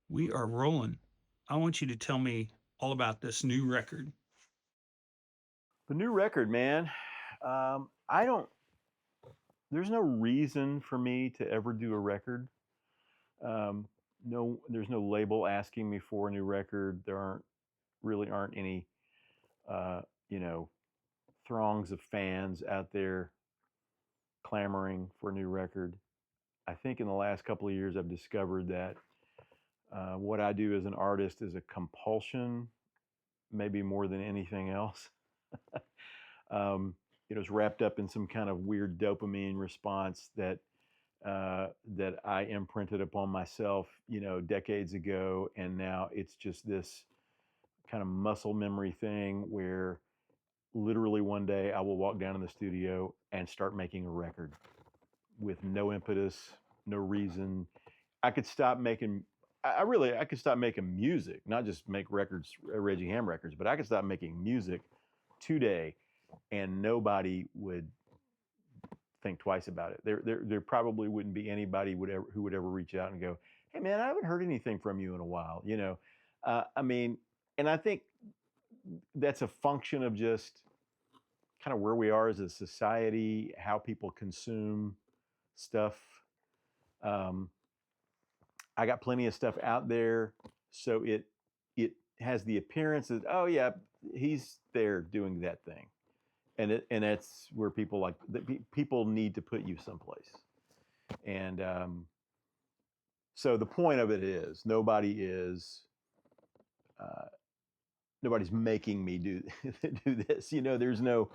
We are rolling. I want you to tell me all about this new record. The new record, man. I don't. There's no reason for me to ever do a record. Um, no, there's no label asking me for a new record. There aren't any, uh, you know, throngs of fans out there clamoring for a new record. I think in the last couple of years, I've discovered that what I do as an artist is a compulsion, maybe more than anything else. um, it's wrapped up in some kind of weird dopamine response that I imprinted upon myself, decades ago, and now it's just this kind of muscle memory thing where literally one day I will walk down in the studio and start making a record with no impetus, no reason. I could stop making. I could stop making music, not just make records, Reggie Hamm records, but I could stop making music today, and nobody would think twice about it. There probably wouldn't be anybody who would ever reach out and go, "Hey, man, I haven't heard anything from you in a while." I mean, and I think that's a function of just kind of where we are as a society, how people consume stuff. Um, I got plenty of stuff out there, so it has the appearance that, oh yeah, he's there doing that thing, and that's where people need to put you someplace. And so the point of it is uh, nobody's making me do do this. There's no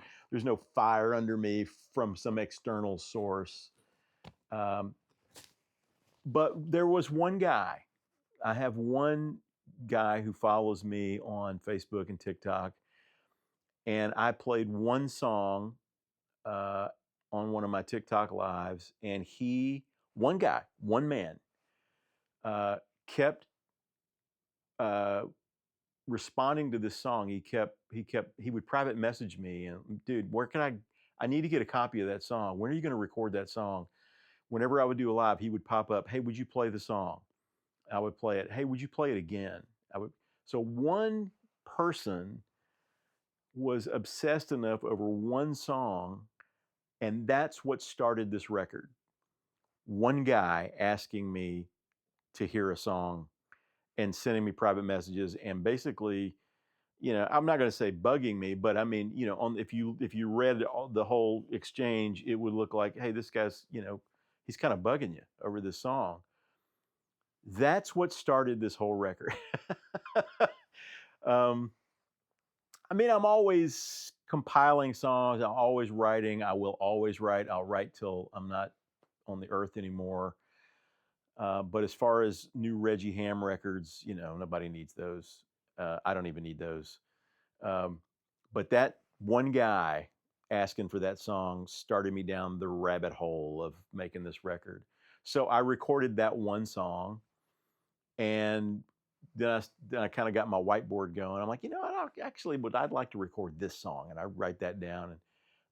fire under me from some external source. Um, but there was one guy. I have one guy who follows me on Facebook and TikTok, and I played one song uh, on one of my TikTok lives, and one guy, one man, uh, kept uh, responding to this song. He would private message me and, dude, where can I need to get a copy of that song. When are you going to record that song? Whenever I would do a live, he would pop up, hey, would you play the song? I would play it. Hey, would you play it again? I would. So one person was obsessed enough over one song, and that's what started this record. One guy asking me to hear a song and sending me private messages and basically, I'm not going to say bugging me, but I mean, if you read the whole exchange, it would look like, hey, this guy's, he's kind of bugging you over this song. That's what started this whole record. um, I mean, I'm always compiling songs. I'm always writing. I will always write. I'll write till I'm not on the earth anymore. But as far as new Reggie Hamm records, nobody needs those. I don't even need those. Um, but that one guy asking for that song started me down the rabbit hole of making this record. So I recorded that one song, and then I kind of got my whiteboard going. I'm like, I'd like to record this song, and I write that down. And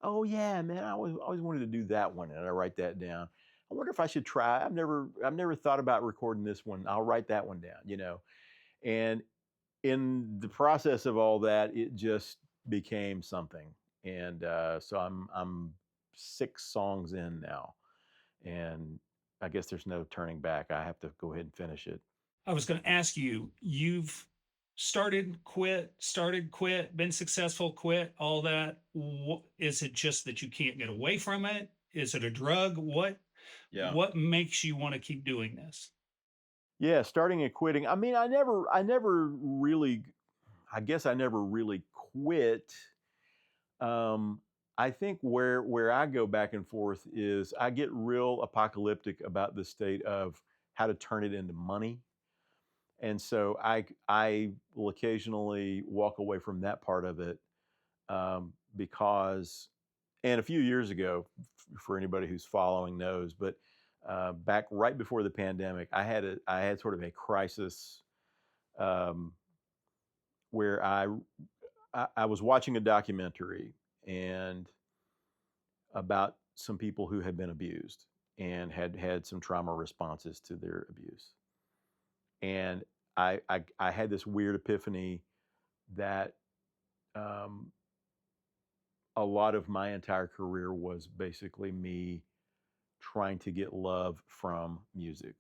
oh yeah, man, I always wanted to do that one, and I write that down. I wonder if I should try. I've never thought about recording this one. I'll write that one down. And in the process of all that, it just became something. And so I'm 6 songs in now, and I guess there's no turning back. I have to go ahead and finish it. I was going to ask you, you've started, quit, been successful, quit, all that. Is it just that you can't get away from it? Is it a drug? What Yeah. what makes you want to keep doing this? Yeah, starting and quitting. I mean, I guess I never really quit. Um, I think where I go back and forth is I get real apocalyptic about the state of how to turn it into money. And so I will occasionally walk away from that part of it, because, and a few years ago, for anybody who's following knows, but back right before the pandemic, I had sort of a crisis, um, where I was watching a documentary and about some people who had been abused and had had some trauma responses to their abuse. And I had this weird epiphany that um, a lot of my entire career was basically me trying to get love from music,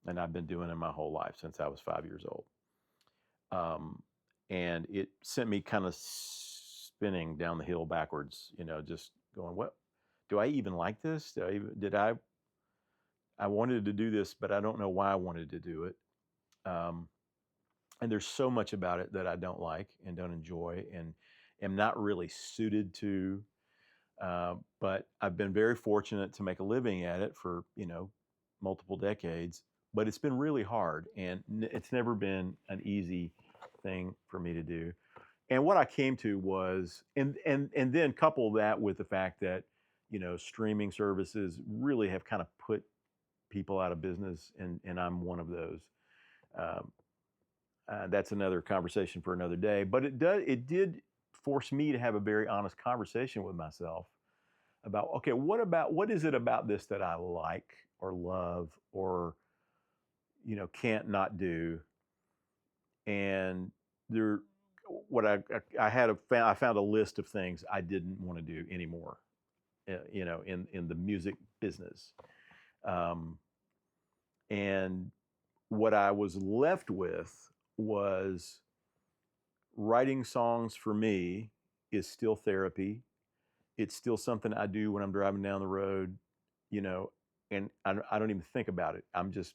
and I've been doing it my whole life since I was 5 years old. Um, and it sent me kind of spinning down the hill backwards, just going, what do I even like this? I wanted to do this, but I don't know why I wanted to do it. Um, and there's so much about it that I don't like and don't enjoy and am not really suited to. But I've been very fortunate to make a living at it for, multiple decades. But it's been really hard, and it's never been an easy thing for me to do. And what I came to was, and then couple that with the fact that, streaming services really have kind of put people out of business, and I'm one of those. Um, that's another conversation for another day. But it did force me to have a very honest conversation with myself about, okay, what is it about this that I like or love or can't not do. And there what I found a list of things I didn't want to do anymore, in the music business. um, and what I was left with was writing songs. For me, is still therapy. It's still something I do when I'm driving down the road, you know, and I don't even think about it. I'm just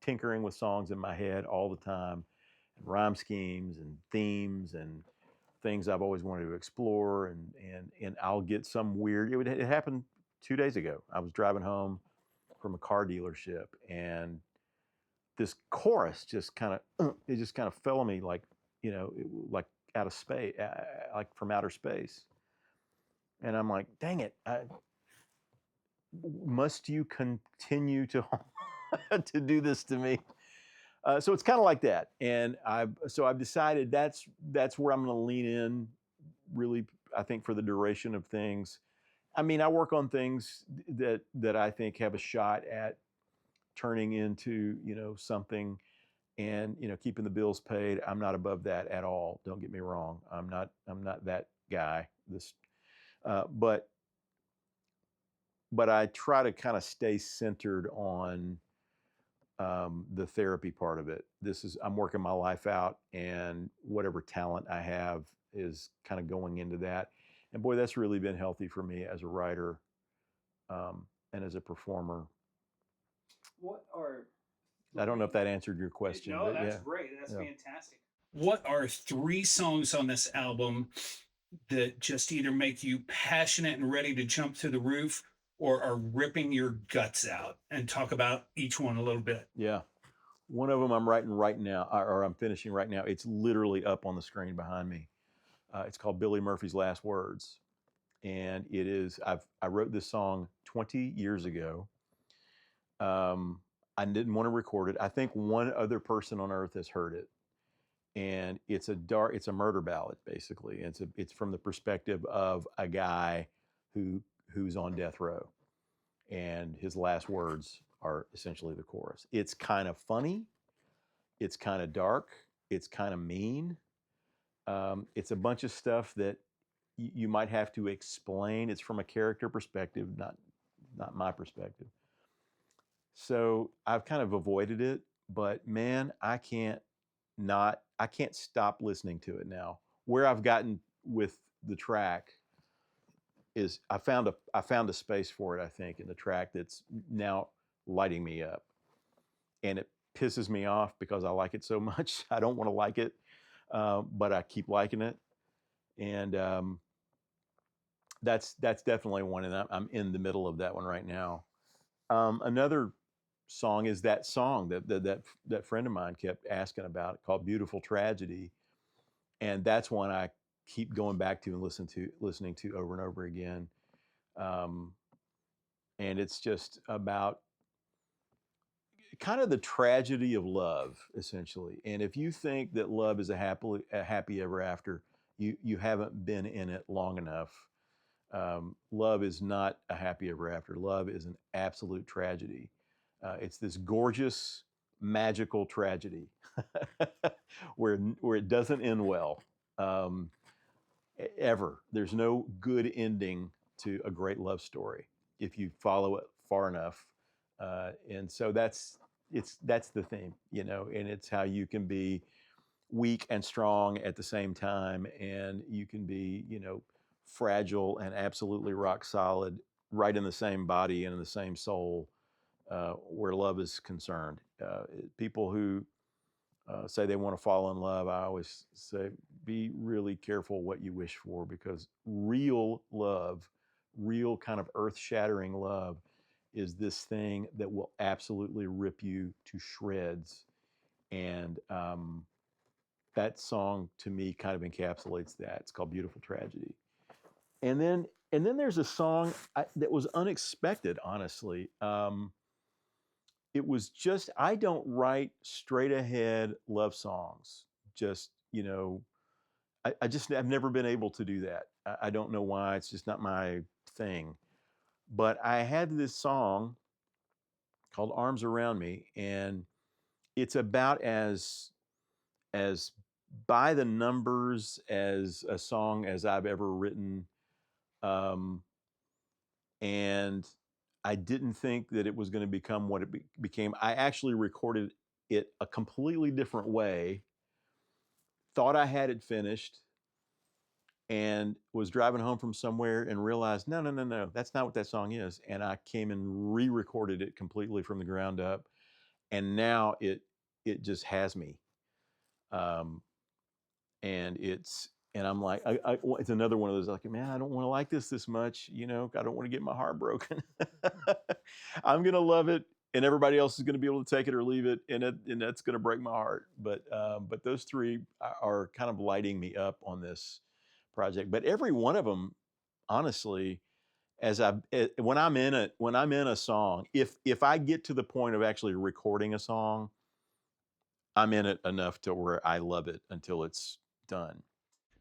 tinkering with songs in my head all the time, and rhyme schemes and themes and things I've always wanted to explore. And I'll get some weird. It happened 2 days ago. I was driving home from a car dealership, and this chorus just kind of it just kind of fell on me like, like out of space, like from outer space. And I'm like, dang it, must you continue to to do this to me? So it's kind of like that, and I've decided that's where I'm going to lean in, really. I think for the duration of things. I mean, I work on things that I think have a shot at turning into something, and keeping the bills paid. I'm not above that at all. Don't get me wrong. I'm not that guy. But I try to kind of stay centered on the therapy part of it. I'm working my life out, and whatever talent I have is kind of going into that. And boy, that's really been healthy for me as a writer, and as a performer. What are I don't know if that answered your question, No, but that's yeah, great. That's yeah. fantastic. What are three songs on this album that just either make you passionate and ready to jump through the roof or are ripping your guts out? And talk about each one a little bit. Yeah. One of them I'm writing right now, or I'm finishing right now. It's literally up on the screen behind me. It's called Billy Murphy's Last Words, and it is. I wrote this song 20 years ago. I didn't want to record it. I think one other person on earth has heard it, and it's a murder ballad basically. It's from the perspective of a guy who's on death row, and his last words are essentially the chorus. It's kind of funny. It's kind of dark. It's kind of mean. It's a bunch of stuff that you might have to explain. It's from a character perspective, not my perspective. So I've kind of avoided it, but man, I can't stop listening to it now. Where I've gotten with the track is I found a space for it, I think, in the track that's now lighting me up. And it pisses me off because I like it so much. I don't want to like it, but I keep liking it. And that's definitely one, and I'm in the middle of that one right now. Another song is that song that friend of mine kept asking about, called "Beautiful Tragedy," and that's one I keep going back to and listening to over and over again. Um, and it's just about kind of the tragedy of love, essentially. And if you think that love is a happy ever after, you haven't been in it long enough. Love is not a happy ever after. Love is an absolute tragedy. It's this gorgeous magical tragedy where it doesn't end well, um, ever. There's no good ending to a great love story if you follow it far enough. And so that's the theme, and it's how you can be weak and strong at the same time, and you can be, fragile and absolutely rock solid, right in the same body and in the same soul, where love is concerned. People who say they want to fall in love, I always say, be really careful what you wish for, because real love, real kind of earth shattering love, is this thing that will absolutely rip you to shreds. And that song to me kind of encapsulates that. It's called Beautiful Tragedy. And then there's a song that was unexpected, honestly. It was just, I don't write straight ahead love songs. Just, I've never been able to do that. I don't know why. It's just not my thing. But I had this song called Arms Around Me, and it's about as by the numbers as a song as I've ever written. Um, and I didn't think that it was going to become what it became. I actually recorded it a completely different way, thought I had it finished, and was driving home from somewhere and realized, no, no, no, no, that's not what that song is. And I came and re-recorded it completely from the ground up, and now it just has me. Um, and I'm like, it's another one of those, like, man, I don't want to like this much, I don't want to get my heart broken. I'm gonna love it, and everybody else is gonna be able to take it or leave it, and that's gonna break my heart. But those three are kind of lighting me up on this project. But every one of them, honestly, when I'm in a song, if I get to the point of actually recording a song, I'm in it enough to where I love it until it's done.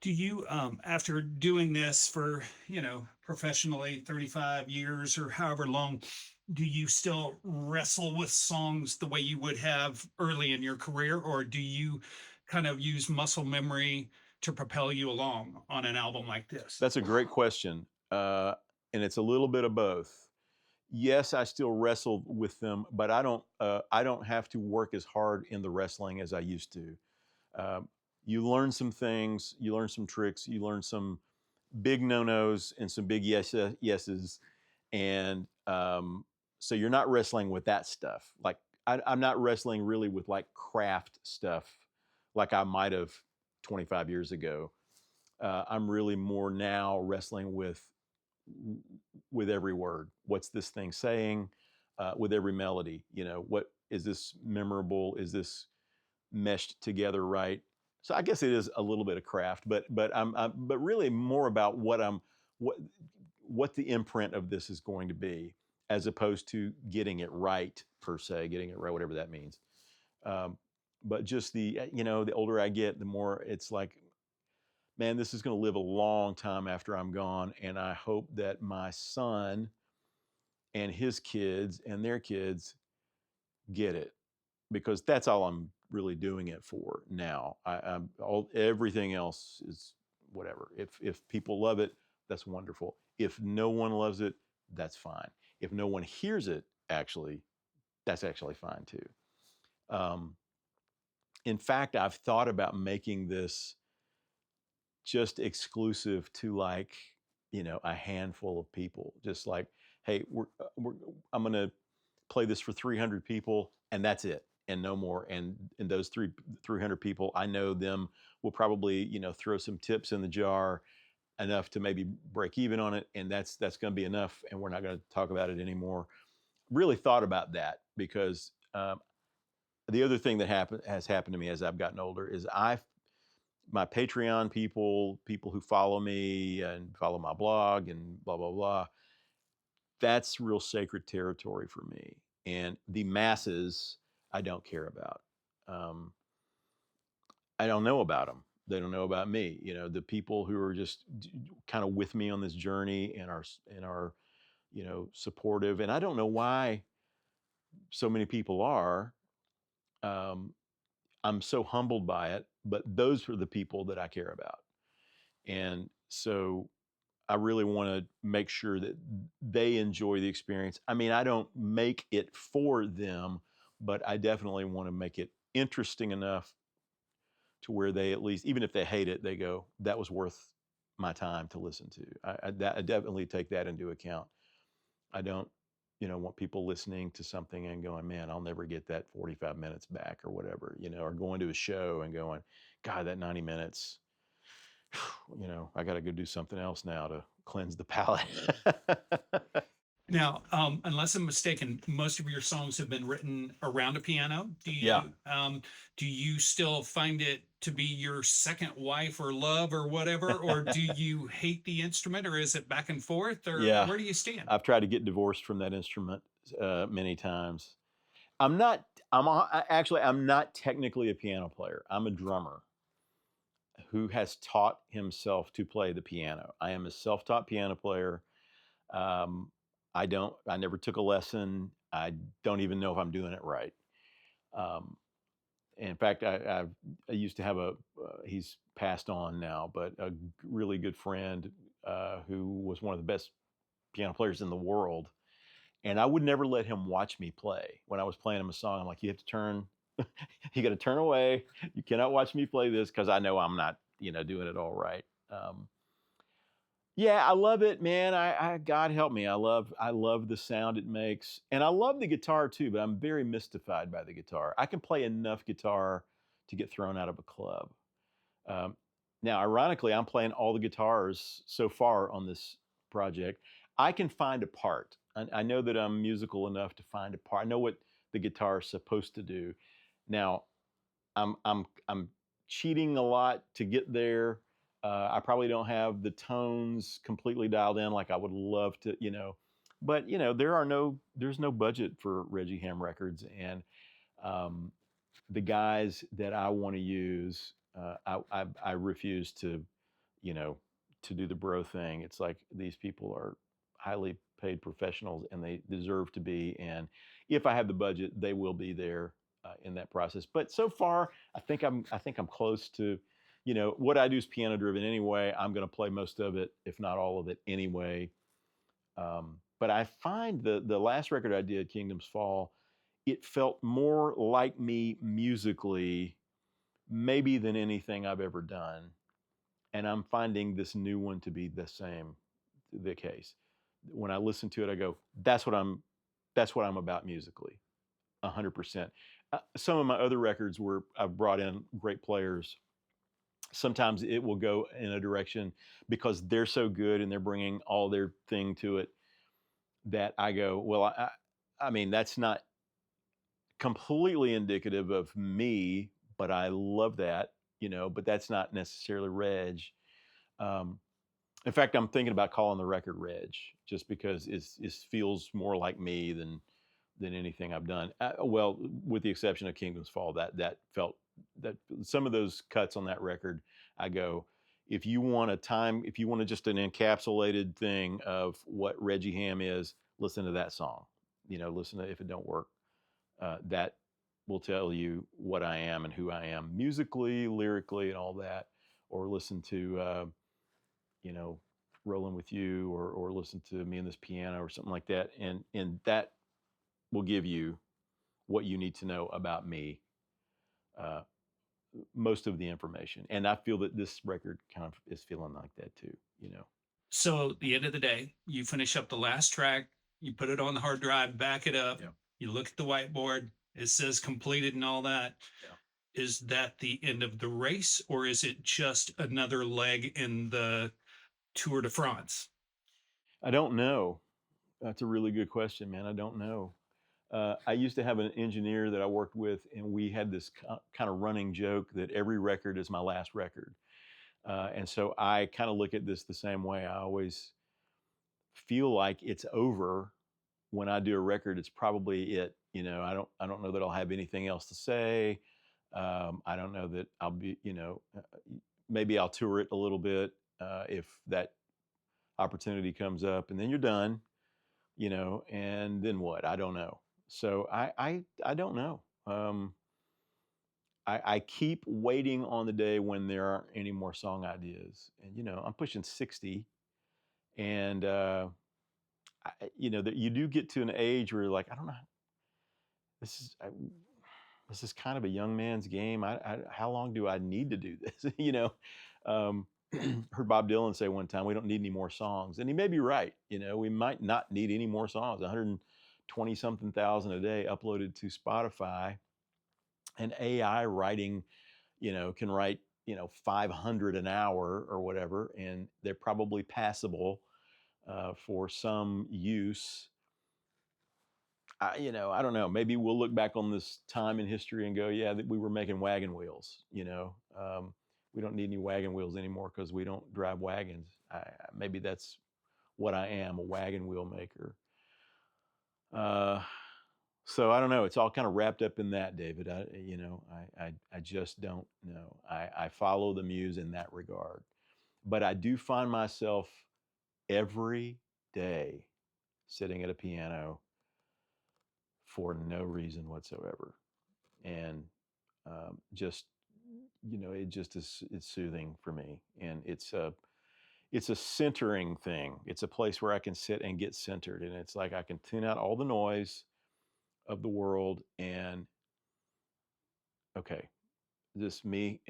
Do you, after doing this for, professionally 35 years or however long, do you still wrestle with songs the way you would have early in your career, or do you kind of use muscle memory to propel you along on an album like this? That's a great question, and it's a little bit of both. Yes, I still wrestle with them, but I don't have to work as hard in the wrestling as I used to. Um, you learn some things, you learn some tricks, you learn some big no-nos and some big yeses, and so you're not wrestling with that stuff. Like, I'm not wrestling really with like craft stuff like I might have 25 years ago. I'm really more now wrestling with every word. What's this thing saying? With every melody, what is this memorable? Is this meshed together right? So I guess it is a little bit of craft, but really more about what what the imprint of this is going to be, as opposed to getting it right per se, getting it right, whatever that means. Um, but just the older I get, the more it's like, man, this is going to live a long time after I'm gone, and I hope that my son and his kids and their kids get it, because that's all I'm really doing it for now. I'm all Everything else is whatever. If people love it, that's wonderful. If no one loves it, that's fine. If no one hears it, actually, that's actually fine too. Um, in fact, I've thought about making this just exclusive to, like, a handful of people. Just like, hey, I'm gonna play this for 300 people, and that's it, and no more. And those 300 people, I know them, will probably, throw some tips in the jar, enough to maybe break even on it, and that's going to be enough. And we're not going to talk about it anymore. Really thought about that, because the other thing that has happened to me as I've gotten older is my Patreon people who follow me and follow my blog and blah blah blah, that's real sacred territory for me. And the masses, I don't care about. Um, I don't know about them. They don't know about me. The people who are just kind of with me on this journey and are supportive. And I don't know why so many people are. Um, I'm so humbled by it, but those are the people that I care about. And so I really want to make sure that they enjoy the experience. I mean, I don't make it for them, but I definitely want to make it interesting enough to where they at least, even if they hate it, they go, that was worth my time to listen to. I definitely take that into account. I don't, want people listening to something and going, man, I'll never get that 45 minutes back or whatever, or going to a show and going, God, that 90 minutes, I got to go do something else now to cleanse the palate. Now, unless I'm mistaken, most of your songs have been written around a piano. Yeah. Do you still find it to be your second wife or love or whatever, or do you hate the instrument, or is it back and forth, or Yeah. where do you stand? I've tried to get divorced from that instrument many times. I'm not, actually, I'm not technically a piano player. I'm a drummer who has taught himself to play the piano. I am a self-taught piano player. Um, I never took a lesson. I don't even know if I'm doing it right. Um, in fact, I used to have he's passed on now, but a really good friend who was one of the best piano players in the world. And I would never let him watch me play. When I was playing him a song, I'm like, you have to turn, you got to turn away. You cannot watch me play this because I know I'm not, doing it all right. Um, yeah, I love it, man. God help me. I love the sound it makes, and I love the guitar too. But I'm very mystified by the guitar. I can play enough guitar to get thrown out of a club. Um, Now, ironically, I'm playing all the guitars so far on this project. I can find a part. I know that I'm musical enough to find a part. I know what the guitar is supposed to do. Now, I'm cheating a lot to get there. I probably don't have the tones completely dialed in like I would love to, But there's no budget for Reggie Hamm records, and um, the guys that I want to use, I refuse to, you know, to do the bro thing. It's like these people are highly paid professionals and they deserve to be. And if I have the budget, they will be there in that process. But so far, I think I'm close to, what I do is piano driven anyway. I'm going to play most of it, if not all of it, anyway. But I find the last record I did, Kingdoms Fall, it felt more like me musically, maybe than anything I've ever done. And I'm finding this new one to be the same, the case. When I listen to it, I go, that's what I'm about musically, 100%. Some of my other records where I've brought in great players, sometimes it will go in a direction because they're so good and they're bringing all their thing to it that I go, well, I mean, that's not completely indicative of me, but I love that, but that's not necessarily Reg. Um, in fact, I'm thinking about calling the record Reg just because it feels more like me than anything I've done. Well, with the exception of Kingdoms Fall, that felt that some of those cuts on that record, I go, if you want just an encapsulated thing of what Reggie Hamm is, listen to that song. Listen to If It Don't Work. That will tell you what I am and who I am musically, lyrically, and all that. Or listen to you know, Rolling with You, or listen to Me and This Piano or something like that, and that will give you what you need to know about me, uh, most of the information. And I feel that this record kind of is feeling like that too. So at the end of the day, you finish up the last track, you put it on the hard drive, back it up, Yeah. you look at the whiteboard, it says completed and all that. Yeah. Is that the end of the race, or is it just another leg in the Tour de France? I don't know. That's a really good question, man. I don't know. I used to have an engineer that I worked with, and we had this kind of running joke that every record is my last record. And so I kind of look at this the same way. I always feel like it's over when I do a record. It's probably it. I don't know that I'll have anything else to say. I don't know that I'll be. Maybe I'll tour it a little bit if that opportunity comes up, and then you're done. And then what? I don't know. So I don't know. I keep waiting on the day when there aren't any more song ideas. And, I'm pushing 60. And, that you do get to an age where you're like, I don't know, this is, this is kind of a young man's game. How long do I need to do this? Um, heard Bob Dylan say one time, we don't need any more songs. And he may be right. We might not need any more songs. 120 something thousand a day uploaded to Spotify, and AI writing, can write, 500 an hour or whatever, and they're probably passable for some use. I don't know. Maybe we'll look back on this time in history and go, yeah, that we were making wagon wheels. We don't need any wagon wheels anymore because we don't drive wagons. Maybe that's what I am, a wagon wheel maker. So I don't know. It's all kind of wrapped up in that, David. I just don't know. I follow the muse in that regard, but I do find myself every day sitting at a piano for no reason whatsoever, and just it just is, it's soothing for me, and it's a centering thing. It's a place where I can sit and get centered, and it's like I can tune out all the noise of the world, and okay, this me,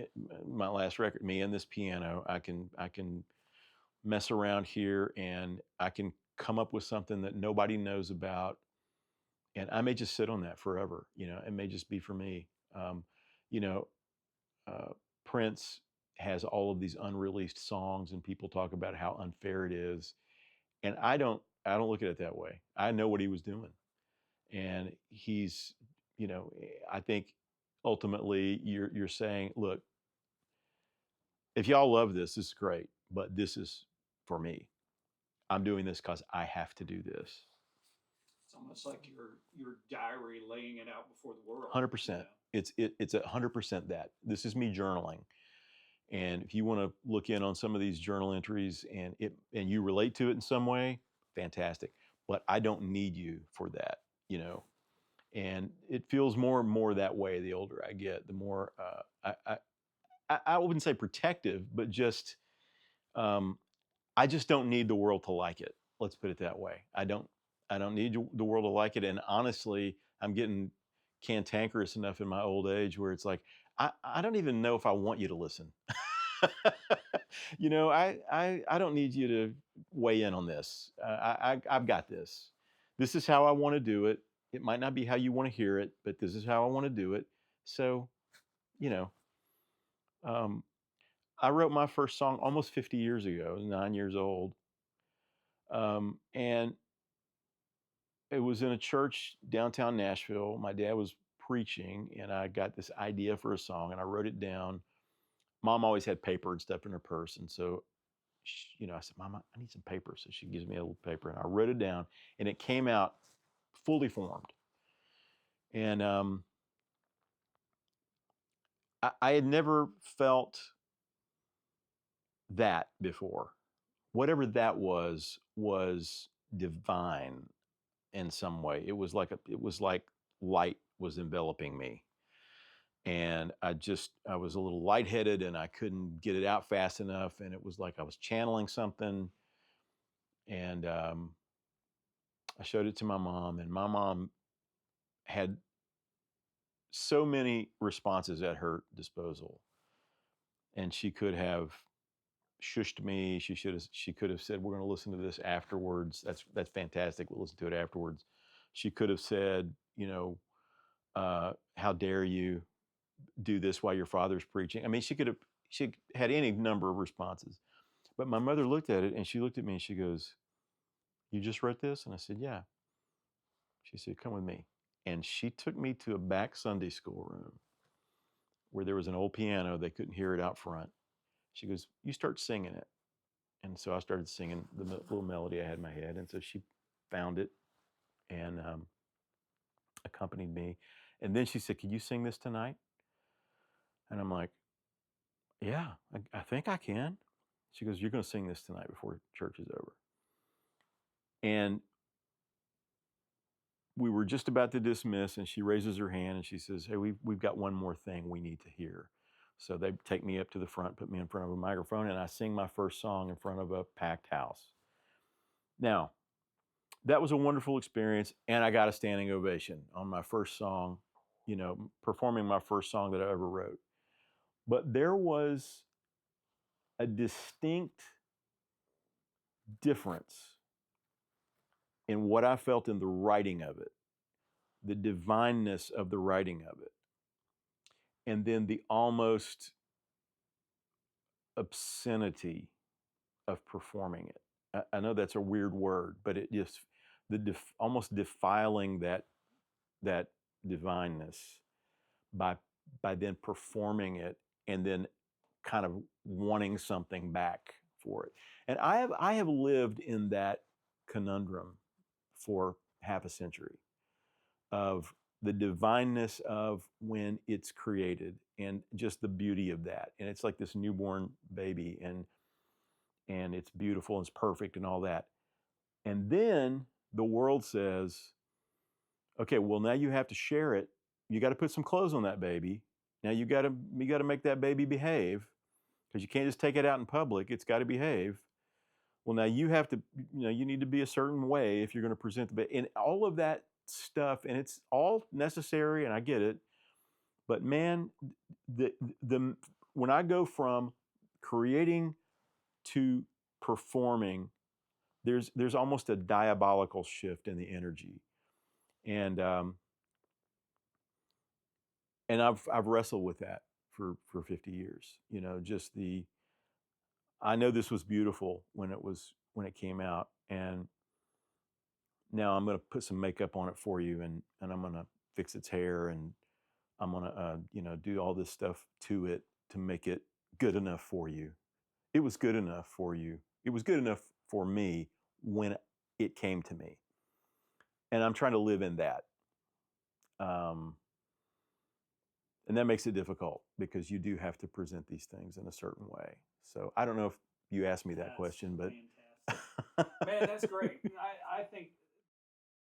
my last record, me and this piano, I can mess around here, and I can come up with something that nobody knows about, and I may just sit on that forever. It may just be for me. You know, uh, Prince has all of these unreleased songs, and people talk about how unfair it is, and I don't look at it that way. I know what he was doing, and he's, I think ultimately you're saying, look, if y'all love this, this is great, but this is for me. I'm doing this because I have to do this. It's almost like your diary laying it out before the world. 100%. It's 100% that. This is me journaling. And if you want to look in on some of these journal entries and you relate to it in some way, fantastic. But I don't need you for that, And it feels more and more that way the older I get. The more I wouldn't say protective, but just I just don't need the world to like it. Let's put it that way. I don't need the world to like it. And honestly, I'm getting cantankerous enough in my old age where it's like I don't even know if I want you to listen. I don't need you to weigh in on this. I've got this. This is how I want to do it. It might not be how you want to hear it, but this is how I want to do it. So, you know, um, I wrote my first song almost 50 years ago. I was 9 years old, and it was in a church downtown Nashville. My dad was preaching, and I got this idea for a song, and I wrote it down. Mom always had paper and stuff in her purse, and so I said, Mama, I need some paper. So she gives me a little paper, and I wrote it down, and it came out fully formed. And I had never felt that before. Whatever that was divine in some way. It was like light was enveloping me, and I was a little lightheaded, and I couldn't get it out fast enough, and it was like I was channeling something, and I showed it to my mom, and my mom had so many responses at her disposal, and she could have shushed me. She could have said, we're going to listen to this afterwards. That's fantastic, we'll listen to it afterwards. She could have said, how dare you do this while your father's preaching. I mean, she had any number of responses, but my mother looked at it, and she looked at me, and she goes, you just wrote this? And I said, yeah. She said, come with me. And she took me to a back Sunday school room where there was an old piano. They couldn't hear it out front. She goes, you start singing it. And so I started singing the little melody I had in my head. And so she found it and accompanied me. And then she said, could you sing this tonight? And I'm like, yeah, I think I can. She goes, you're going to sing this tonight before church is over. And we were just about to dismiss, and she raises her hand and she says, "Hey, we've got one more thing we need to hear." So they take me up to the front, put me in front of a microphone, and I sing my first song in front of a packed house. Now, that was a wonderful experience, and I got a standing ovation on my first song, performing my first song that I ever wrote. But there was a distinct difference in what I felt in the writing of it, the divineness of the writing of it, and then the almost obscenity of performing it. I know that's a weird word, but it just almost defiling that divineness by then performing it and then kind of wanting something back for it. And I have lived in that conundrum for half a century of the divineness of when it's created and just the beauty of that. And it's like this newborn baby and it's beautiful and it's perfect and all that. And then the world says, okay, well now you have to share it. You got to put some clothes on that baby. Now you got to make that baby behave because you can't just take it out in public. It's got to behave. Well, now you have to, you need to be a certain way if you're going to present the baby and all of that stuff. And it's all necessary, and I get it. But man, the when I go from creating to performing, there's almost a diabolical shift in the energy, and I've wrestled with that for 50 years. Just I know this was beautiful when it came out, and now I'm going to put some makeup on it for you, and I'm going to fix its hair, and I'm going to do all this stuff to it to make it good enough for you. It was good enough for you. It was good enough for me when it came to me, and I'm trying to live in that. And that makes it difficult because you do have to present these things in a certain way. So I don't know if you asked me that question, but fantastic. Man, that's great. I think